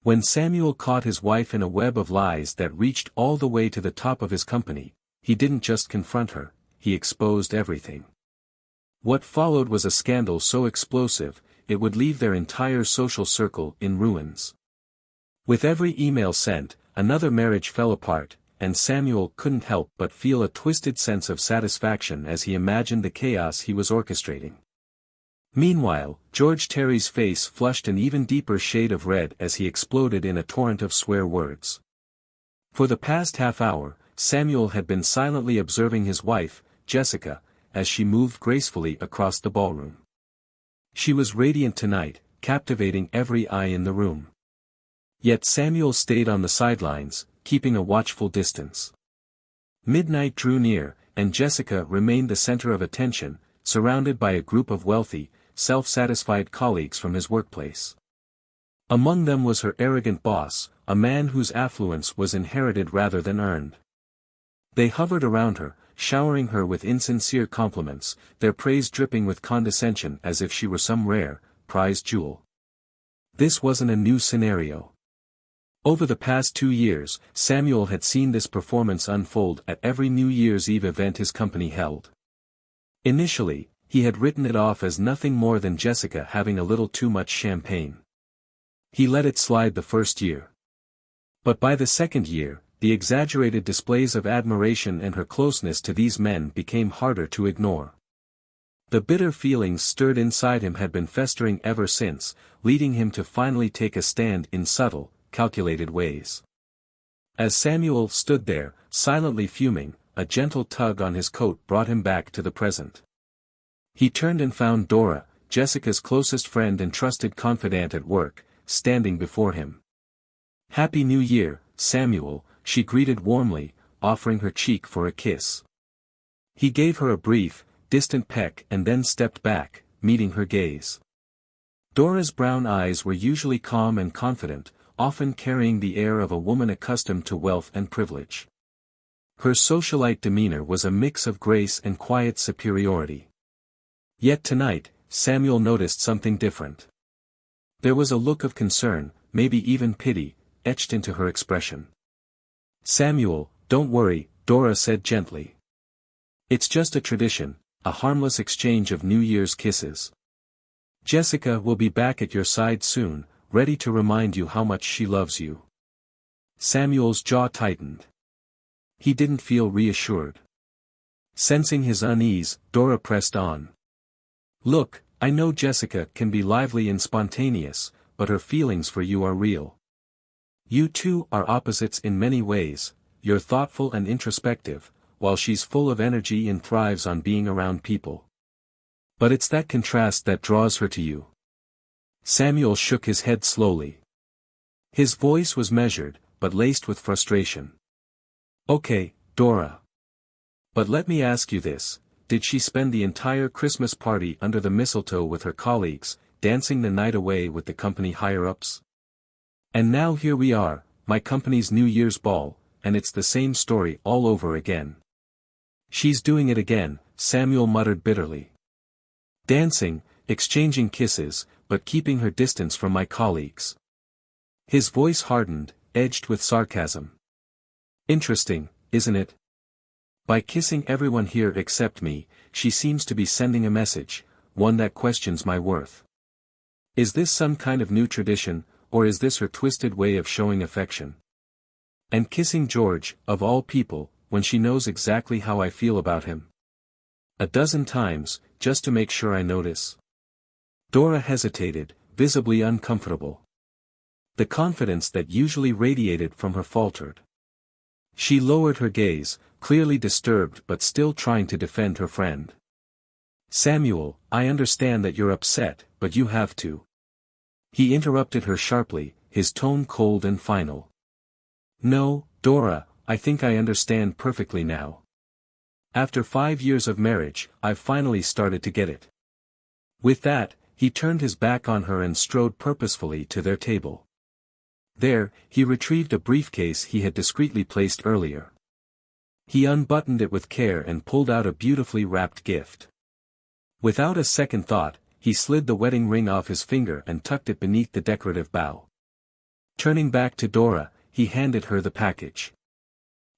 When Samuel caught his wife in a web of lies that reached all the way to the top of his company, he didn't just confront her, he exposed everything. What followed was a scandal so explosive, it would leave their entire social circle in ruins. With every email sent, another marriage fell apart, and Samuel couldn't help but feel a twisted sense of satisfaction as he imagined the chaos he was orchestrating. Meanwhile, George Terry's face flushed an even deeper shade of red as he exploded in a torrent of swear words. For the past half hour, Samuel had been silently observing his wife, Jessica, as she moved gracefully across the ballroom. She was radiant tonight, captivating every eye in the room. Yet Samuel stayed on the sidelines, keeping a watchful distance. Midnight drew near, and Jessica remained the center of attention, surrounded by a group of wealthy, self-satisfied colleagues from his workplace. Among them was her arrogant boss, a man whose affluence was inherited rather than earned. They hovered around her, showering her with insincere compliments, their praise dripping with condescension as if she were some rare, prized jewel. This wasn't a new scenario. Over the past 2 years, Samuel had seen this performance unfold at every New Year's Eve event his company held. Initially, he had written it off as nothing more than Jessica having a little too much champagne. He let it slide the first year. But by the second year, the exaggerated displays of admiration and her closeness to these men became harder to ignore. The bitter feelings stirred inside him had been festering ever since, leading him to finally take a stand in subtle, calculated ways. As Samuel stood there, silently fuming, a gentle tug on his coat brought him back to the present. He turned and found Dora, Jessica's closest friend and trusted confidant at work, standing before him. "Happy New Year, Samuel," she greeted warmly, offering her cheek for a kiss. He gave her a brief, distant peck and then stepped back, meeting her gaze. Dora's brown eyes were usually calm and confident, often carrying the air of a woman accustomed to wealth and privilege. Her socialite demeanor was a mix of grace and quiet superiority. Yet tonight, Samuel noticed something different. There was a look of concern, maybe even pity, etched into her expression. "Samuel, don't worry," Dora said gently. "It's just a tradition, a harmless exchange of New Year's kisses. Jessica will be back at your side soon, ready to remind you how much she loves you." Samuel's jaw tightened. He didn't feel reassured. Sensing his unease, Dora pressed on. "Look, I know Jessica can be lively and spontaneous, but her feelings for you are real. You two are opposites in many ways, you're thoughtful and introspective, while she's full of energy and thrives on being around people. But it's that contrast that draws her to you." Samuel shook his head slowly. His voice was measured, but laced with frustration. "Okay, Dora. But let me ask you this, did she spend the entire Christmas party under the mistletoe with her colleagues, dancing the night away with the company higher-ups? And now here we are, my company's New Year's ball, and it's the same story all over again." "She's doing it again," Samuel muttered bitterly. "Dancing, exchanging kisses, but keeping her distance from my colleagues." His voice hardened, edged with sarcasm. "Interesting, isn't it? By kissing everyone here except me, she seems to be sending a message, one that questions my worth. Is this some kind of new tradition, or is this her twisted way of showing affection? And kissing George, of all people, when she knows exactly how I feel about him. A dozen times, just to make sure I notice." Dora hesitated, visibly uncomfortable. The confidence that usually radiated from her faltered. She lowered her gaze, clearly disturbed but still trying to defend her friend. "Samuel, I understand that you're upset, but you have to." He interrupted her sharply, his tone cold and final. "No, Dora, I think I understand perfectly now. After 5 years of marriage, I've finally started to get it." With that, he turned his back on her and strode purposefully to their table. There, he retrieved a briefcase he had discreetly placed earlier. He unbuttoned it with care and pulled out a beautifully wrapped gift. Without a second thought, he slid the wedding ring off his finger and tucked it beneath the decorative bow. Turning back to Dora, he handed her the package.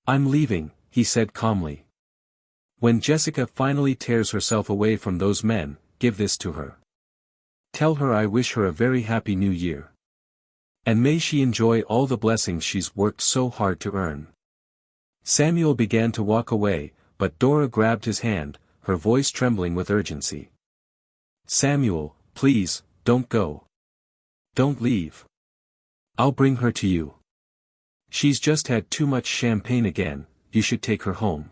"I'm leaving," he said calmly. "When Jessica finally tears herself away from those men, give this to her. Tell her I wish her a very happy new year. And may she enjoy all the blessings she's worked so hard to earn." Samuel began to walk away, but Dora grabbed his hand, her voice trembling with urgency. "Samuel, please, don't go. Don't leave. I'll bring her to you. She's just had too much champagne again, you should take her home."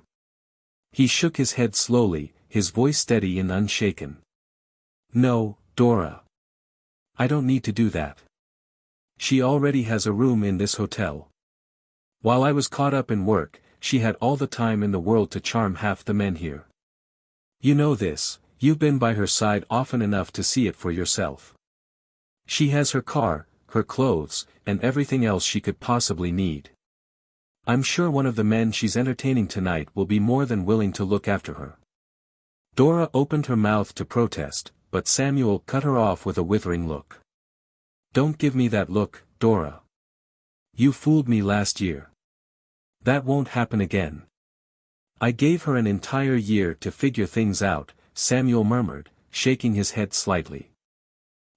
He shook his head slowly, his voice steady and unshaken. "No, Dora. I don't need to do that. She already has a room in this hotel. While I was caught up in work, she had all the time in the world to charm half the men here. You know this, you've been by her side often enough to see it for yourself. She has her car, her clothes, and everything else she could possibly need. I'm sure one of the men she's entertaining tonight will be more than willing to look after her." Dora opened her mouth to protest, but Samuel cut her off with a withering look. "Don't give me that look, Dora. You fooled me last year. That won't happen again." "I gave her an entire year to figure things out," Samuel murmured, shaking his head slightly.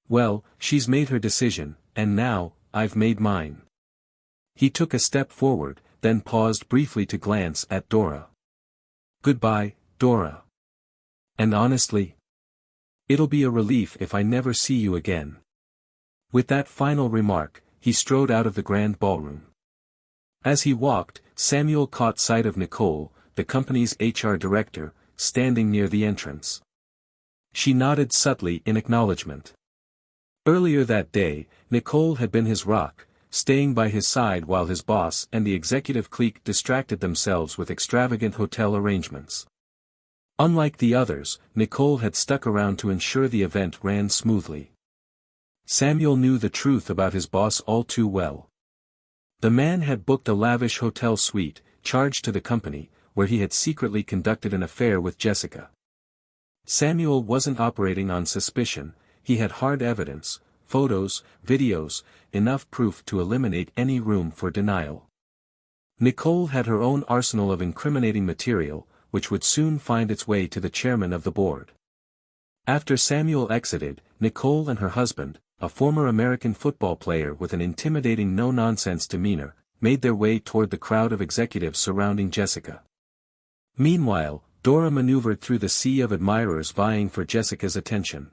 "Well, she's made her decision, and now, I've made mine." He took a step forward, then paused briefly to glance at Dora. "Goodbye, Dora. And honestly, it'll be a relief if I never see you again." With that final remark, he strode out of the grand ballroom. As he walked, Samuel caught sight of Nicole, the company's HR director, standing near the entrance. She nodded subtly in acknowledgement. Earlier that day, Nicole had been his rock, staying by his side while his boss and the executive clique distracted themselves with extravagant hotel arrangements. Unlike the others, Nicole had stuck around to ensure the event ran smoothly. Samuel knew the truth about his boss all too well. The man had booked a lavish hotel suite, charged to the company, where he had secretly conducted an affair with Jessica. Samuel wasn't operating on suspicion, he had hard evidence, photos, videos, enough proof to eliminate any room for denial. Nicole had her own arsenal of incriminating material, which would soon find its way to the chairman of the board. After Samuel exited, Nicole and her husband, a former American football player with an intimidating no-nonsense demeanor, made their way toward the crowd of executives surrounding Jessica. Meanwhile, Dora maneuvered through the sea of admirers vying for Jessica's attention.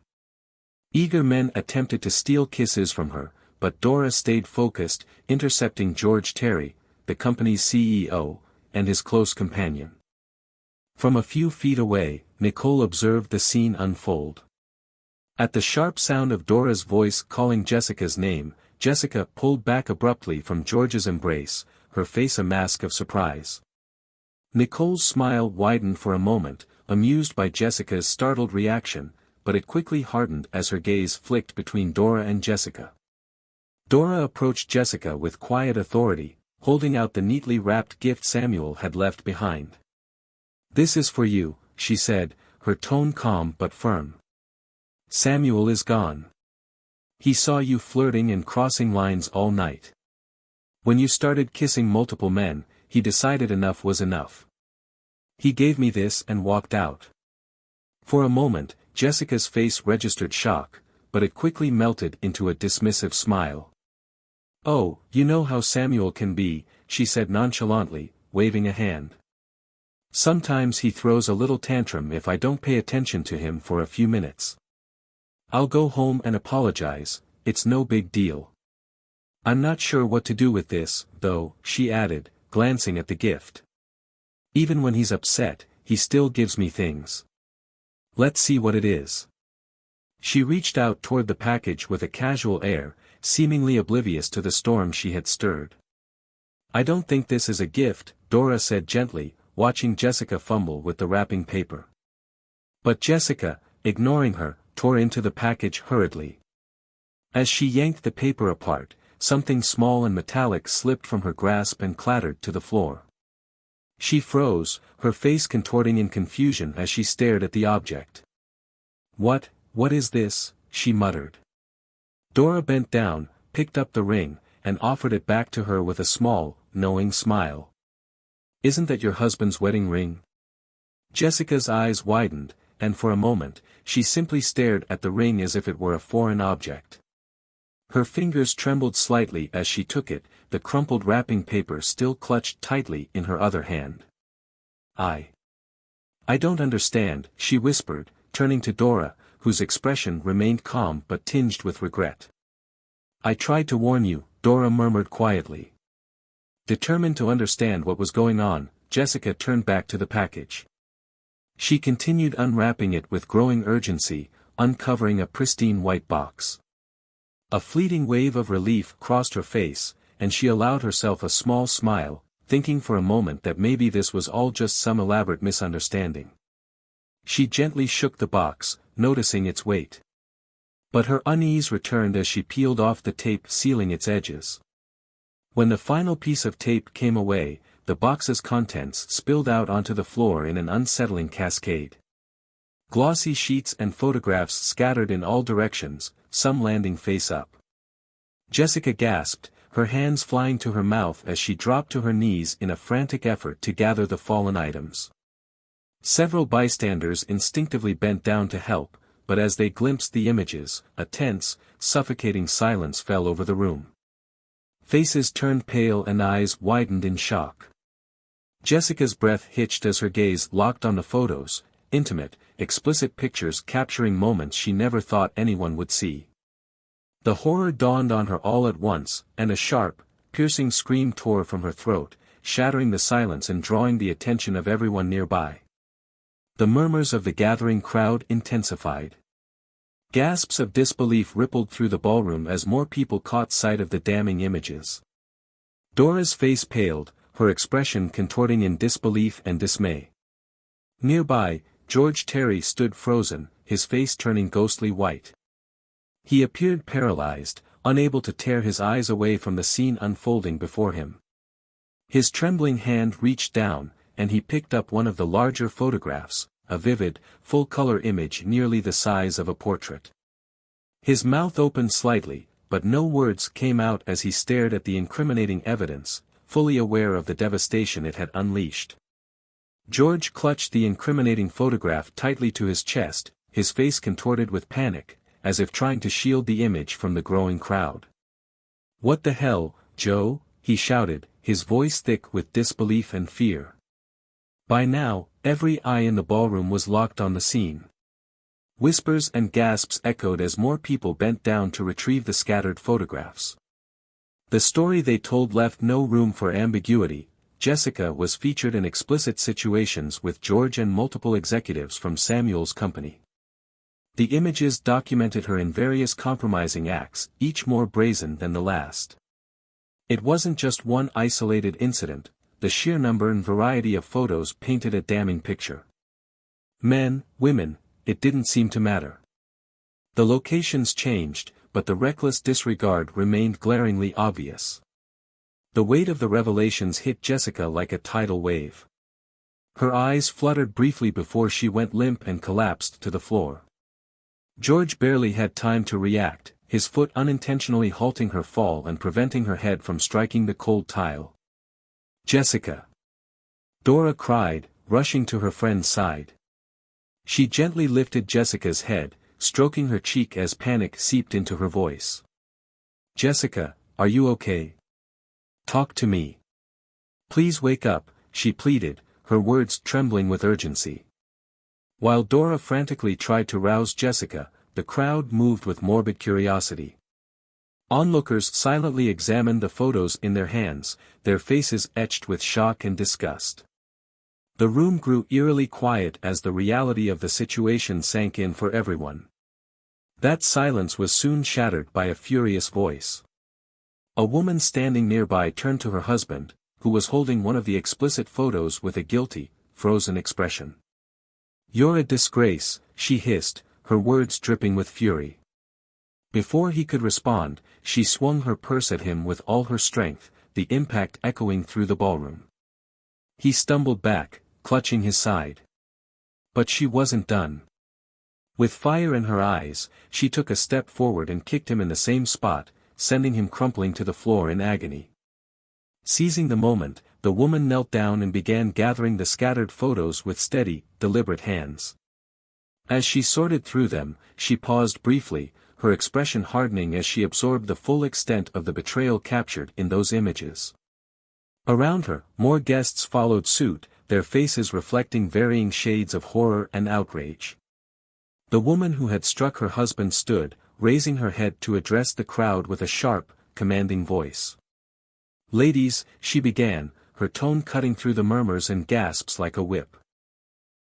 Eager men attempted to steal kisses from her, but Dora stayed focused, intercepting George Terry, the company's CEO, and his close companion. From a few feet away, Nicole observed the scene unfold. At the sharp sound of Dora's voice calling Jessica's name, Jessica pulled back abruptly from George's embrace, her face a mask of surprise. Nicole's smile widened for a moment, amused by Jessica's startled reaction, but it quickly hardened as her gaze flicked between Dora and Jessica. Dora approached Jessica with quiet authority, holding out the neatly wrapped gift Samuel had left behind. "This is for you," she said, her tone calm but firm. "Samuel is gone. He saw you flirting and crossing lines all night. When you started kissing multiple men, he decided enough was enough. He gave me this and walked out." For a moment, Jessica's face registered shock, but it quickly melted into a dismissive smile. "Oh, you know how Samuel can be," she said nonchalantly, waving a hand. "Sometimes he throws a little tantrum if I don't pay attention to him for a few minutes. I'll go home and apologize, it's no big deal. I'm not sure what to do with this, though," she added, glancing at the gift. "Even when he's upset, he still gives me things. Let's see what it is." She reached out toward the package with a casual air, seemingly oblivious to the storm she had stirred. "I don't think this is a gift," Dora said gently, watching Jessica fumble with the wrapping paper. But Jessica, ignoring her, tore into the package hurriedly. As she yanked the paper apart, something small and metallic slipped from her grasp and clattered to the floor. She froze, her face contorting in confusion as she stared at the object. What is this?" she muttered. Dora bent down, picked up the ring, and offered it back to her with a small, knowing smile. "Isn't that your husband's wedding ring?" Jessica's eyes widened, and for a moment, she simply stared at the ring as if it were a foreign object. Her fingers trembled slightly as she took it, the crumpled wrapping paper still clutched tightly in her other hand. I don't understand," she whispered, turning to Dora, whose expression remained calm but tinged with regret. "I tried to warn you," Dora murmured quietly. Determined to understand what was going on, Jessica turned back to the package. She continued unwrapping it with growing urgency, uncovering a pristine white box. A fleeting wave of relief crossed her face, and she allowed herself a small smile, thinking for a moment that maybe this was all just some elaborate misunderstanding. She gently shook the box, noticing its weight. But her unease returned as she peeled off the tape sealing its edges. When the final piece of tape came away, the box's contents spilled out onto the floor in an unsettling cascade. Glossy sheets and photographs scattered in all directions, some landing face up. Jessica gasped, her hands flying to her mouth as she dropped to her knees in a frantic effort to gather the fallen items. Several bystanders instinctively bent down to help, but as they glimpsed the images, a tense, suffocating silence fell over the room. Faces turned pale and eyes widened in shock. Jessica's breath hitched as her gaze locked on the photos, intimate, explicit pictures capturing moments she never thought anyone would see. The horror dawned on her all at once, and a sharp, piercing scream tore from her throat, shattering the silence and drawing the attention of everyone nearby. The murmurs of the gathering crowd intensified. Gasps of disbelief rippled through the ballroom as more people caught sight of the damning images. Dora's face paled, her expression contorting in disbelief and dismay. Nearby, George Terry stood frozen, his face turning ghostly white. He appeared paralyzed, unable to tear his eyes away from the scene unfolding before him. His trembling hand reached down, and he picked up one of the larger photographs, a vivid, full-color image nearly the size of a portrait. His mouth opened slightly, but no words came out as he stared at the incriminating evidence, fully aware of the devastation it had unleashed. George clutched the incriminating photograph tightly to his chest, his face contorted with panic, as if trying to shield the image from the growing crowd. "What the hell, Joe?" he shouted, his voice thick with disbelief and fear. By now, every eye in the ballroom was locked on the scene. Whispers and gasps echoed as more people bent down to retrieve the scattered photographs. The story they told left no room for ambiguity. Jessica was featured in explicit situations with George and multiple executives from Samuel's company. The images documented her in various compromising acts, each more brazen than the last. It wasn't just one isolated incident, the sheer number and variety of photos painted a damning picture. Men, women, it didn't seem to matter. The locations changed, but the reckless disregard remained glaringly obvious. The weight of the revelations hit Jessica like a tidal wave. Her eyes fluttered briefly before she went limp and collapsed to the floor. George barely had time to react, his foot unintentionally halting her fall and preventing her head from striking the cold tile. "Jessica!" Dora cried, rushing to her friend's side. She gently lifted Jessica's head, stroking her cheek as panic seeped into her voice. "Jessica, are you okay? Talk to me. Please wake up," she pleaded, her words trembling with urgency. While Dora frantically tried to rouse Jessica, the crowd moved with morbid curiosity. Onlookers silently examined the photos in their hands, their faces etched with shock and disgust. The room grew eerily quiet as the reality of the situation sank in for everyone. That silence was soon shattered by a furious voice. A woman standing nearby turned to her husband, who was holding one of the explicit photos with a guilty, frozen expression. "You're a disgrace," she hissed, her words dripping with fury. Before he could respond, she swung her purse at him with all her strength, the impact echoing through the ballroom. He stumbled back, clutching his side. But she wasn't done. With fire in her eyes, she took a step forward and kicked him in the same spot, sending him crumpling to the floor in agony. Seizing the moment, the woman knelt down and began gathering the scattered photos with steady, deliberate hands. As she sorted through them, she paused briefly, her expression hardening as she absorbed the full extent of the betrayal captured in those images. Around her, more guests followed suit, their faces reflecting varying shades of horror and outrage. The woman who had struck her husband stood, raising her head to address the crowd with a sharp, commanding voice. "Ladies," she began, her tone cutting through the murmurs and gasps like a whip.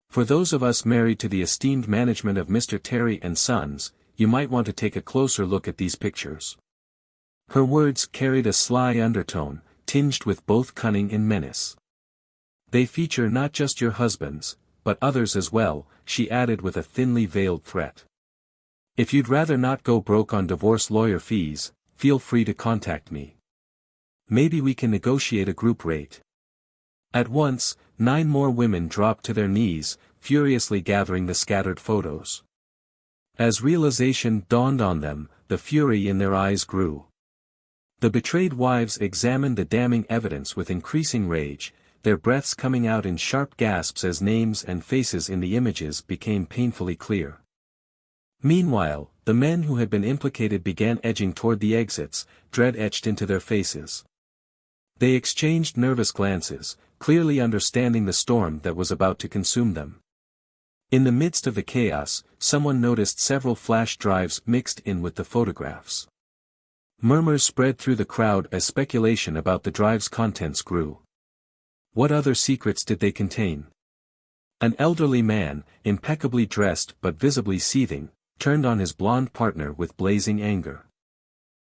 "For those of us married to the esteemed management of Mr. Terry and Sons, you might want to take a closer look at these pictures." Her words carried a sly undertone, tinged with both cunning and menace. "They feature not just your husbands, but others as well," she added with a thinly veiled threat. "If you'd rather not go broke on divorce lawyer fees, feel free to contact me. Maybe we can negotiate a group rate." At once, 9 more women dropped to their knees, furiously gathering the scattered photos. As realization dawned on them, the fury in their eyes grew. The betrayed wives examined the damning evidence with increasing rage, their breaths coming out in sharp gasps as names and faces in the images became painfully clear. Meanwhile, the men who had been implicated began edging toward the exits, dread etched into their faces. They exchanged nervous glances, clearly understanding the storm that was about to consume them. In the midst of the chaos, someone noticed several flash drives mixed in with the photographs. Murmurs spread through the crowd as speculation about the drive's contents grew. What other secrets did they contain? An elderly man, impeccably dressed but visibly seething, turned on his blonde partner with blazing anger.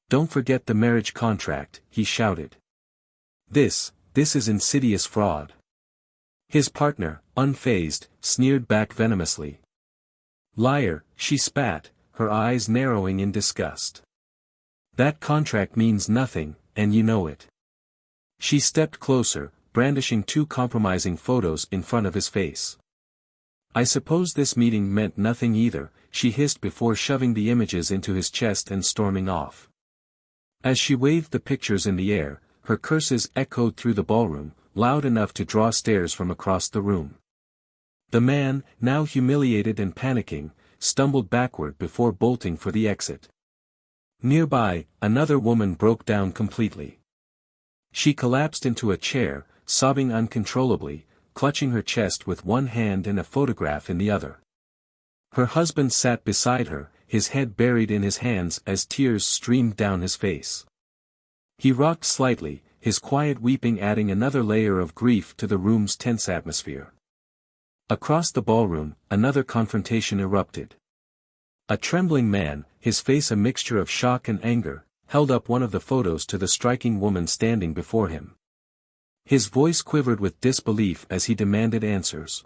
"Don't forget the marriage contract," he shouted. This is insidious fraud." His partner, unfazed, sneered back venomously. "Liar," she spat, her eyes narrowing in disgust. "That contract means nothing, and you know it." She stepped closer, brandishing 2 compromising photos in front of his face. "I suppose this meeting meant nothing either," she hissed before shoving the images into his chest and storming off. As she waved the pictures in the air, her curses echoed through the ballroom, loud enough to draw stares from across the room. The man, now humiliated and panicking, stumbled backward before bolting for the exit. Nearby, another woman broke down completely. She collapsed into a chair, sobbing uncontrollably, clutching her chest with one hand and a photograph in the other. Her husband sat beside her, his head buried in his hands as tears streamed down his face. He rocked slightly, his quiet weeping adding another layer of grief to the room's tense atmosphere. Across the ballroom, another confrontation erupted. A trembling man, his face a mixture of shock and anger, held up one of the photos to the striking woman standing before him. His voice quivered with disbelief as he demanded answers.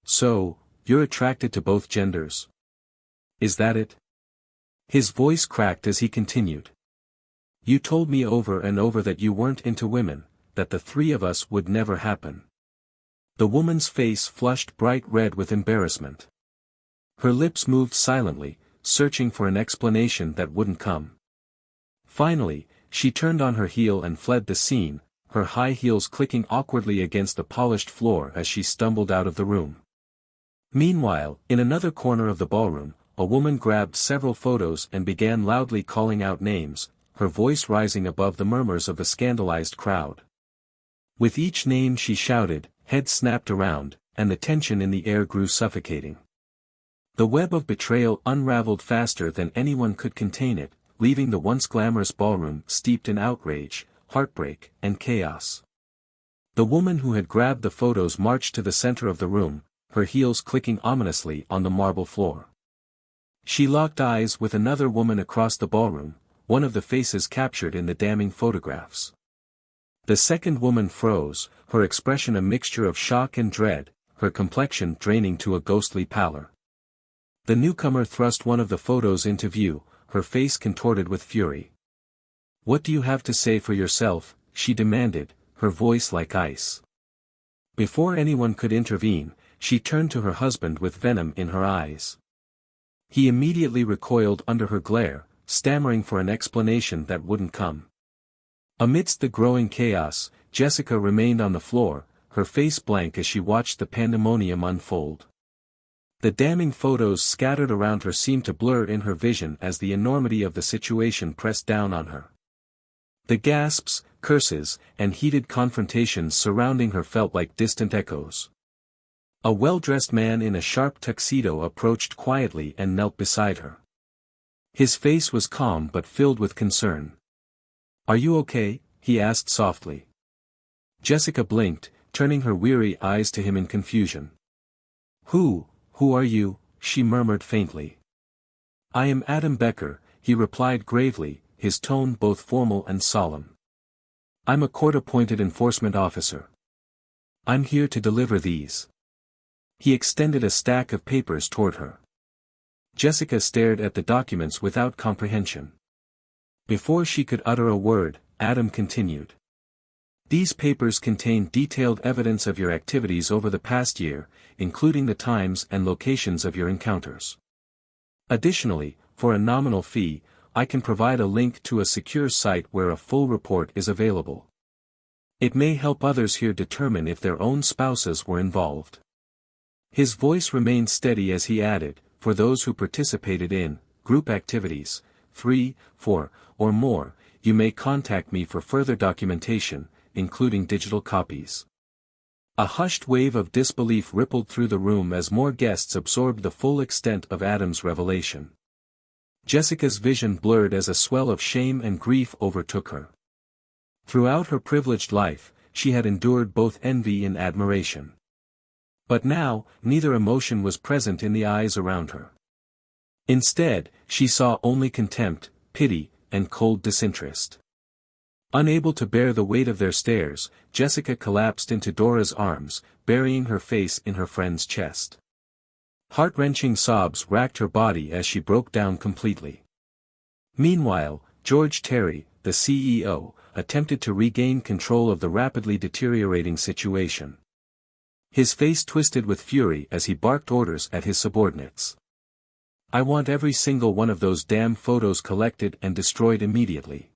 "So, you're attracted to both genders? Is that it?" His voice cracked as he continued. "You told me over and over that you weren't into women, that the 3 of us would never happen." The woman's face flushed bright red with embarrassment. Her lips moved silently, searching for an explanation that wouldn't come. Finally, she turned on her heel and fled the scene, her high heels clicking awkwardly against the polished floor as she stumbled out of the room. Meanwhile, in another corner of the ballroom, a woman grabbed several photos and began loudly calling out names, her voice rising above the murmurs of the scandalized crowd. With each name she shouted, heads snapped around, and the tension in the air grew suffocating. The web of betrayal unraveled faster than anyone could contain it, leaving the once glamorous ballroom steeped in outrage, heartbreak, and chaos. The woman who had grabbed the photos marched to the center of the room, her heels clicking ominously on the marble floor. She locked eyes with another woman across the ballroom, one of the faces captured in the damning photographs. The second woman froze, her expression a mixture of shock and dread, her complexion draining to a ghostly pallor. The newcomer thrust one of the photos into view, her face contorted with fury. "What do you have to say for yourself?" she demanded, her voice like ice. Before anyone could intervene, she turned to her husband with venom in her eyes. He immediately recoiled under her glare, stammering for an explanation that wouldn't come. Amidst the growing chaos, Jessica remained on the floor, her face blank as she watched the pandemonium unfold. The damning photos scattered around her seemed to blur in her vision as the enormity of the situation pressed down on her. The gasps, curses, and heated confrontations surrounding her felt like distant echoes. A well-dressed man in a sharp tuxedo approached quietly and knelt beside her. His face was calm but filled with concern. "Are you okay?" he asked softly. Jessica blinked, turning her weary eyes to him in confusion. Who are you?" she murmured faintly. "I am Adam Becker," he replied gravely, his tone both formal and solemn. "I'm a court-appointed enforcement officer. I'm here to deliver these." He extended a stack of papers toward her. Jessica stared at the documents without comprehension. Before she could utter a word, Adam continued. "These papers contain detailed evidence of your activities over the past year, including the times and locations of your encounters. Additionally, for a nominal fee, I can provide a link to a secure site where a full report is available. It may help others here determine if their own spouses were involved." His voice remained steady as he added, "For those who participated in group activities, 3, 4, or more, you may contact me for further documentation, including digital copies." A hushed wave of disbelief rippled through the room as more guests absorbed the full extent of Adam's revelation. Jessica's vision blurred as a swell of shame and grief overtook her. Throughout her privileged life, she had endured both envy and admiration. But now, neither emotion was present in the eyes around her. Instead, she saw only contempt, pity, and cold disinterest. Unable to bear the weight of their stares, Jessica collapsed into Dora's arms, burying her face in her friend's chest. Heart-wrenching sobs racked her body as she broke down completely. Meanwhile, George Terry, the CEO, attempted to regain control of the rapidly deteriorating situation. His face twisted with fury as he barked orders at his subordinates. "I want every single one of those damn photos collected and destroyed immediately."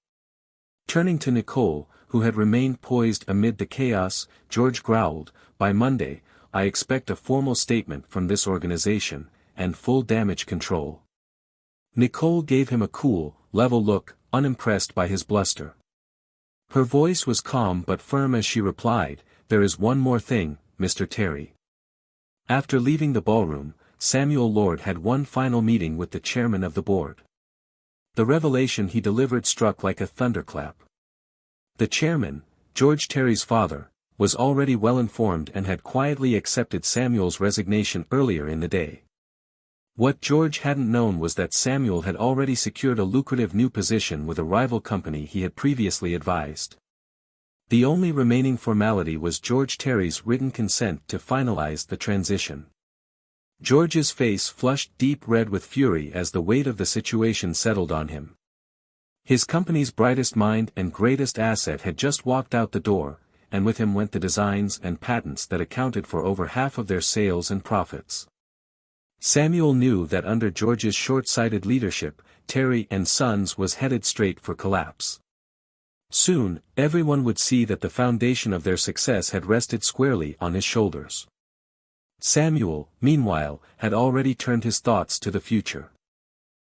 Turning to Nicole, who had remained poised amid the chaos, George growled, "By Monday, I expect a formal statement from this organization, and full damage control." Nicole gave him a cool, level look, unimpressed by his bluster. Her voice was calm but firm as she replied, "There is one more thing, Mr. Terry." After leaving the ballroom, Samuel Lord had one final meeting with the chairman of the board. The revelation he delivered struck like a thunderclap. The chairman, George Terry's father, was already well informed and had quietly accepted Samuel's resignation earlier in the day. What George hadn't known was that Samuel had already secured a lucrative new position with a rival company he had previously advised. The only remaining formality was George Terry's written consent to finalize the transition. George's face flushed deep red with fury as the weight of the situation settled on him. His company's brightest mind and greatest asset had just walked out the door, and with him went the designs and patents that accounted for over half of their sales and profits. Samuel knew that under George's short-sighted leadership, Terry and Sons was headed straight for collapse. Soon, everyone would see that the foundation of their success had rested squarely on his shoulders. Samuel, meanwhile, had already turned his thoughts to the future.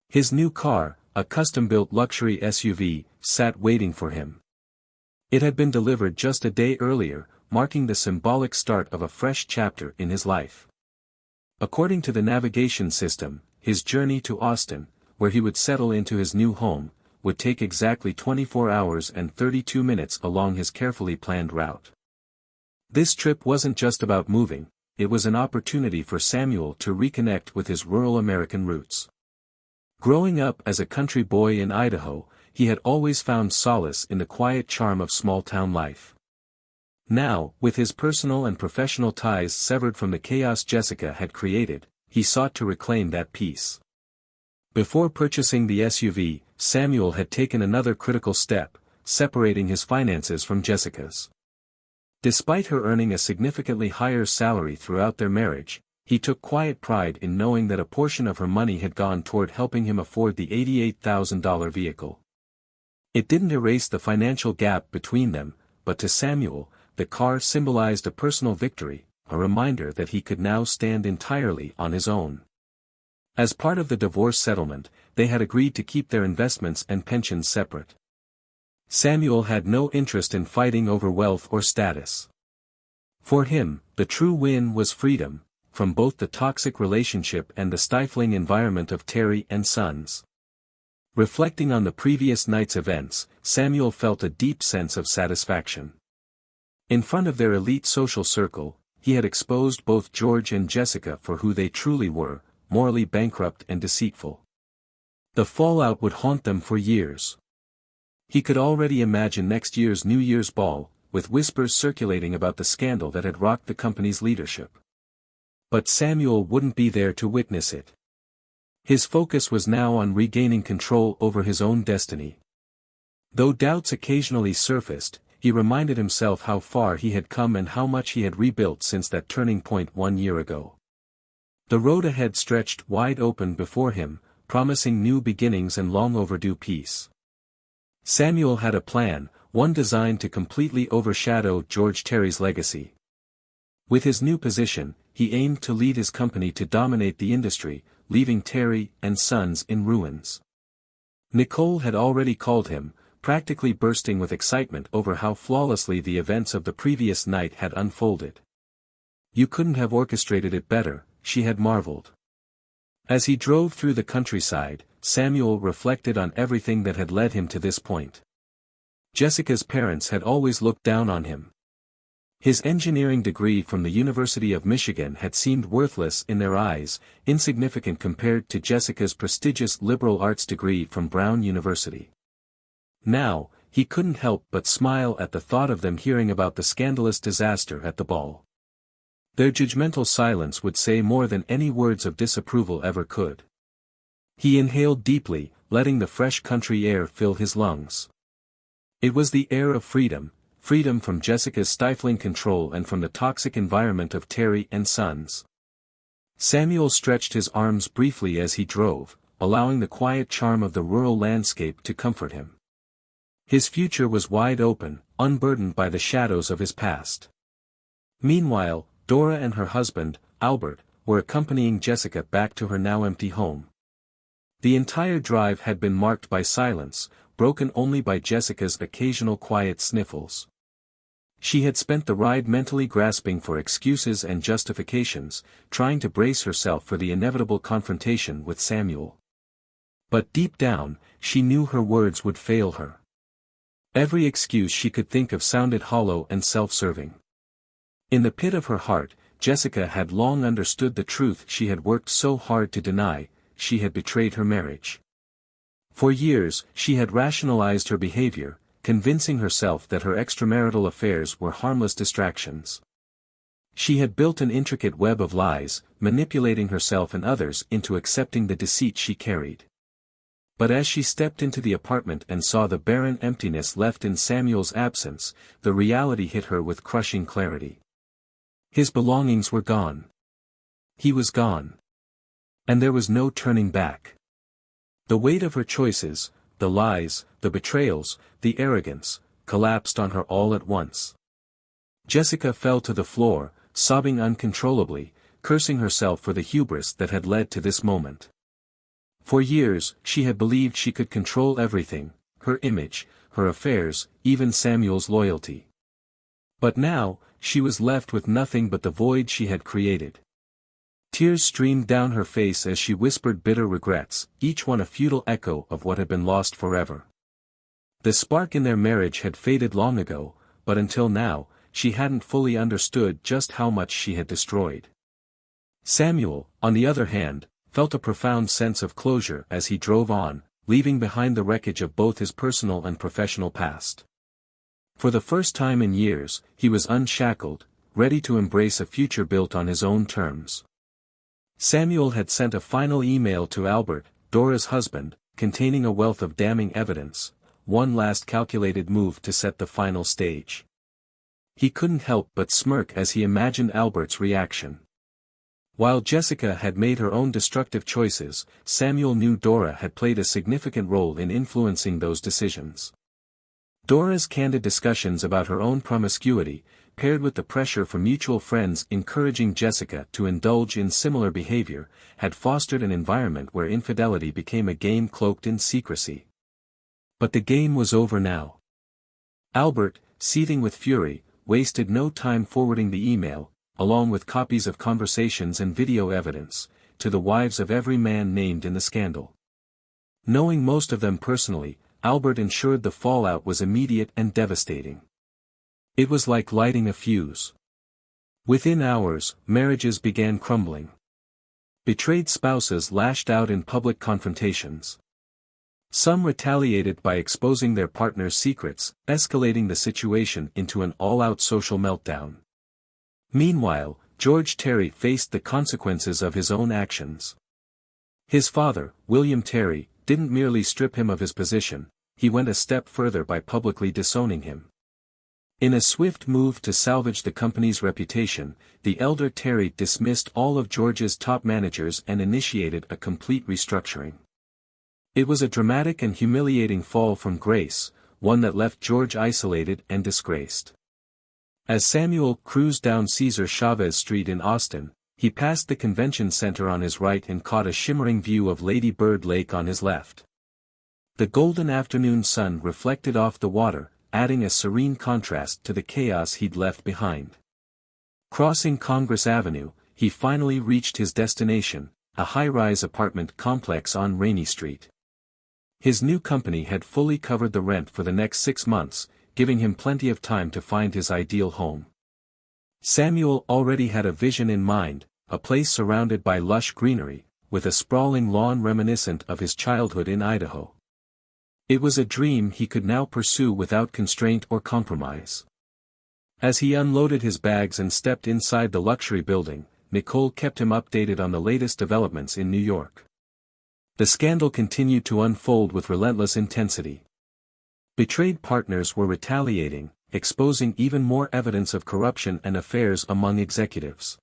His new car, a custom-built luxury SUV, sat waiting for him. It had been delivered just a day earlier, marking the symbolic start of a fresh chapter in his life. According to the navigation system, his journey to Austin, where he would settle into his new home, would take exactly 24 hours and 32 minutes along his carefully planned route. This trip wasn't just about moving, it was an opportunity for Samuel to reconnect with his rural American roots. Growing up as a country boy in Idaho, he had always found solace in the quiet charm of small-town life. Now, with his personal and professional ties severed from the chaos Jessica had created, he sought to reclaim that peace. Before purchasing the SUV, Samuel had taken another critical step, separating his finances from Jessica's. Despite her earning a significantly higher salary throughout their marriage, he took quiet pride in knowing that a portion of her money had gone toward helping him afford the $88,000 vehicle. It didn't erase the financial gap between them, but to Samuel, the car symbolized a personal victory, a reminder that he could now stand entirely on his own. As part of the divorce settlement, they had agreed to keep their investments and pensions separate. Samuel had no interest in fighting over wealth or status. For him, the true win was freedom, from both the toxic relationship and the stifling environment of Terry and Sons. Reflecting on the previous night's events, Samuel felt a deep sense of satisfaction. In front of their elite social circle, he had exposed both George and Jessica for who they truly were, morally bankrupt and deceitful. The fallout would haunt them for years. He could already imagine next year's New Year's ball, with whispers circulating about the scandal that had rocked the company's leadership. But Samuel wouldn't be there to witness it. His focus was now on regaining control over his own destiny. Though doubts occasionally surfaced, he reminded himself how far he had come and how much he had rebuilt since that turning point 1 year ago. The road ahead stretched wide open before him, promising new beginnings and long overdue peace. Samuel had a plan, one designed to completely overshadow George Terry's legacy. With his new position, he aimed to lead his company to dominate the industry, leaving Terry and Sons in ruins. Nicole had already called him, practically bursting with excitement over how flawlessly the events of the previous night had unfolded. "You couldn't have orchestrated it better," she had marveled. As he drove through the countryside, Samuel reflected on everything that had led him to this point. Jessica's parents had always looked down on him. His engineering degree from the University of Michigan had seemed worthless in their eyes, insignificant compared to Jessica's prestigious liberal arts degree from Brown University. Now, he couldn't help but smile at the thought of them hearing about the scandalous disaster at the ball. Their judgmental silence would say more than any words of disapproval ever could. He inhaled deeply, letting the fresh country air fill his lungs. It was the air of freedom, freedom from Jessica's stifling control and from the toxic environment of Terry and Sons. Samuel stretched his arms briefly as he drove, allowing the quiet charm of the rural landscape to comfort him. His future was wide open, unburdened by the shadows of his past. Meanwhile, Dora and her husband, Albert, were accompanying Jessica back to her now empty home. The entire drive had been marked by silence, broken only by Jessica's occasional quiet sniffles. She had spent the ride mentally grasping for excuses and justifications, trying to brace herself for the inevitable confrontation with Samuel. But deep down, she knew her words would fail her. Every excuse she could think of sounded hollow and self-serving. In the pit of her heart, Jessica had long understood the truth she had worked so hard to deny: she had betrayed her marriage. For years, she had rationalized her behavior, convincing herself that her extramarital affairs were harmless distractions. She had built an intricate web of lies, manipulating herself and others into accepting the deceit she carried. But as she stepped into the apartment and saw the barren emptiness left in Samuel's absence, the reality hit her with crushing clarity. His belongings were gone. He was gone. And there was no turning back. The weight of her choices, the lies, the betrayals, the arrogance, collapsed on her all at once. Jessica fell to the floor, sobbing uncontrollably, cursing herself for the hubris that had led to this moment. For years, she had believed she could control everything: her image, her affairs, even Samuel's loyalty. But now, she was left with nothing but the void she had created. Tears streamed down her face as she whispered bitter regrets, each one a futile echo of what had been lost forever. The spark in their marriage had faded long ago, but until now, she hadn't fully understood just how much she had destroyed. Samuel, on the other hand, felt a profound sense of closure as he drove on, leaving behind the wreckage of both his personal and professional past. For the first time in years, he was unshackled, ready to embrace a future built on his own terms. Samuel had sent a final email to Albert, Dora's husband, containing a wealth of damning evidence, one last calculated move to set the final stage. He couldn't help but smirk as he imagined Albert's reaction. While Jessica had made her own destructive choices, Samuel knew Dora had played a significant role in influencing those decisions. Dora's candid discussions about her own promiscuity, paired with the pressure from mutual friends encouraging Jessica to indulge in similar behavior, had fostered an environment where infidelity became a game cloaked in secrecy. But the game was over now. Albert, seething with fury, wasted no time forwarding the email, along with copies of conversations and video evidence, to the wives of every man named in the scandal. Knowing most of them personally, Albert ensured the fallout was immediate and devastating. It was like lighting a fuse. Within hours, marriages began crumbling. Betrayed spouses lashed out in public confrontations. Some retaliated by exposing their partner's secrets, escalating the situation into an all-out social meltdown. Meanwhile, George Terry faced the consequences of his own actions. His father, William Terry, didn't merely strip him of his position, he went a step further by publicly disowning him. In a swift move to salvage the company's reputation, the elder Terry dismissed all of George's top managers and initiated a complete restructuring. It was a dramatic and humiliating fall from grace, one that left George isolated and disgraced. As Samuel cruised down Cesar Chavez Street in Austin, he passed the convention center on his right and caught a shimmering view of Lady Bird Lake on his left. The golden afternoon sun reflected off the water, adding a serene contrast to the chaos he'd left behind. Crossing Congress Avenue, he finally reached his destination, a high-rise apartment complex on Rainey Street. His new company had fully covered the rent for the next 6 months, giving him plenty of time to find his ideal home. Samuel already had a vision in mind, a place surrounded by lush greenery, with a sprawling lawn reminiscent of his childhood in Idaho. It was a dream he could now pursue without constraint or compromise. As he unloaded his bags and stepped inside the luxury building, Nicole kept him updated on the latest developments in New York. The scandal continued to unfold with relentless intensity. Betrayed partners were retaliating, exposing even more evidence of corruption and affairs among executives.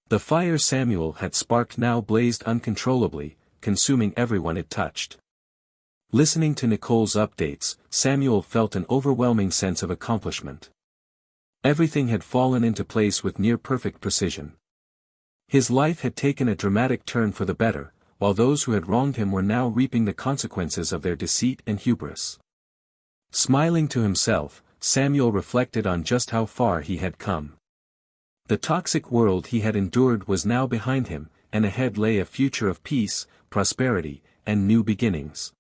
The fire Samuel had sparked now blazed uncontrollably, consuming everyone it touched. Listening to Nicole's updates, Samuel felt an overwhelming sense of accomplishment. Everything had fallen into place with near-perfect precision. His life had taken a dramatic turn for the better, while those who had wronged him were now reaping the consequences of their deceit and hubris. Smiling to himself, Samuel reflected on just how far he had come. The toxic world he had endured was now behind him, and ahead lay a future of peace, prosperity, and new beginnings.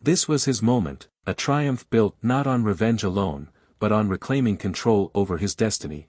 This was his moment, a triumph built not on revenge alone, but on reclaiming control over his destiny.